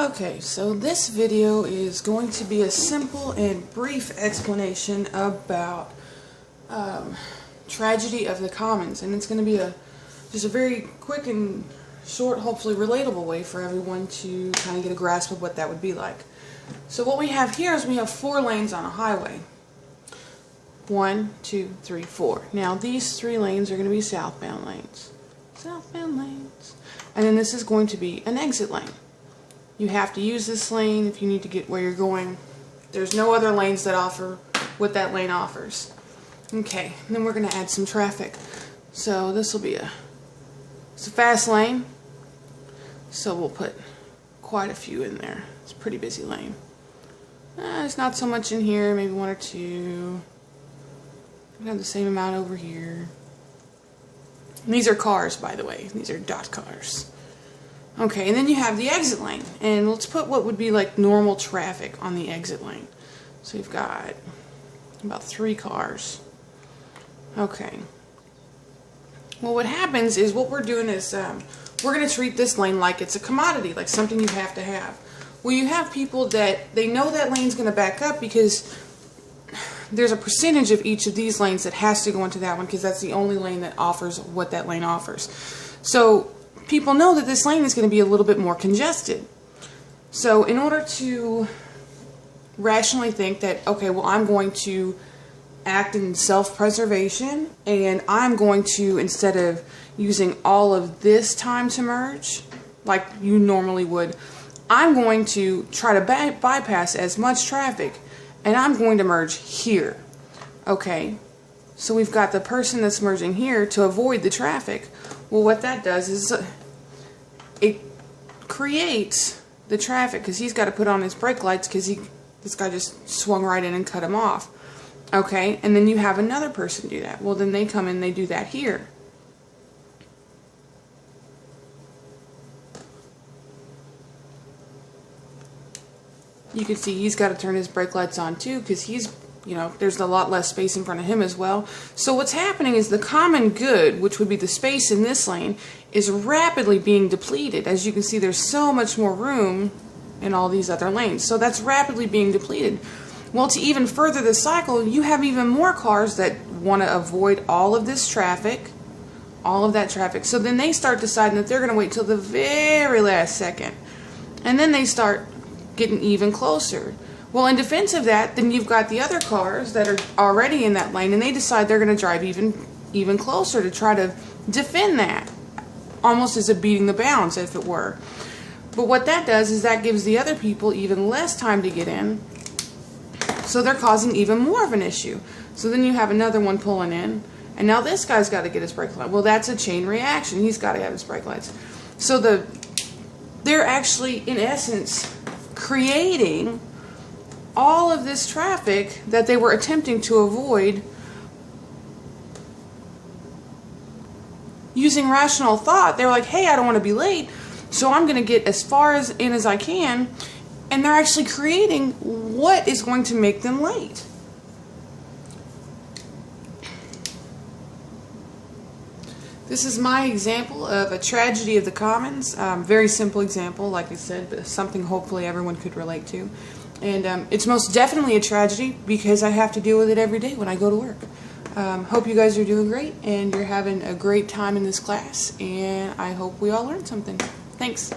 Okay, so this video is going to be a simple and brief explanation about tragedy of the commons, and it's going to be just a very quick and short, hopefully relatable way for everyone to kind of get a grasp of what that would be like. So what we have here is we have 4 lanes on a highway. 1, 2, 3, 4. Now these 3 lanes are going to be southbound lanes. Southbound lanes. And then this is going to be an exit lane. You have to use this lane if you need to get where you're going. There's no other lanes that offer what that lane offers. Okay, and then we're going to add some traffic. So this will be it's a fast lane. So we'll put quite a few in there. It's a pretty busy lane. There's not so much in here, maybe 1 or 2. We have the same amount over here. And these are cars, by the way. These are dot cars. Okay, and then you have the exit lane. And let's put what would be like normal traffic on the exit lane. So you've got about 3 cars. Okay. Well, what happens is what we're doing is we're going to treat this lane like it's a commodity, like something you have to have. Well, you have people that they know that lane's going to back up because there's a percentage of each of these lanes that has to go into that one because that's the only lane that offers what that lane offers. So people know that this lane is going to be a little bit more congested. So in order to rationally think that, okay, well, I'm going to act in self-preservation and I'm going to, instead of using all of this time to merge like you normally would, I'm going to try to bypass as much traffic and I'm going to merge here. Okay, so we've got the person that's merging here to avoid the traffic. Well, what that does is it creates the traffic because he's got to put on his brake lights because this guy just swung right in and cut him off. Okay, and then you have another person do that. Well, then they come in, they do that here. You can see he's got to turn his brake lights on too because he's, there's a lot less space in front of him as well. So what's happening is the common good, which would be the space in this lane, is rapidly being depleted. As you can see, there's so much more room in all these other lanes. So that's rapidly being depleted. Well, to even further the cycle, you have even more cars that want to avoid all of this traffic, all of that traffic. So then they start deciding that they're going to wait till the very last second. And then they start getting even closer. Well, in defense of that, then you've got the other cars that are already in that lane and they decide they're going to drive even closer to try to defend that, almost as a beating the bounds, if it were. But what that does is that gives the other people even less time to get in, so they're causing even more of an issue. So then you have another one pulling in, and now this guy's got to get his brake light. Well, that's a chain reaction. He's got to have his brake lights. So they're actually, in essence, creating all of this traffic that they were attempting to avoid using rational thought. They're like, hey, I don't want to be late, so I'm going to get as far in as I can, and they're actually creating what is going to make them late. This is my example of a tragedy of the commons. Very simple example, like I said, but something hopefully everyone could relate to. And it's most definitely a tragedy because I have to deal with it every day when I go to work. Hope you guys are doing great and you're having a great time in this class, and I hope we all learned something. Thanks.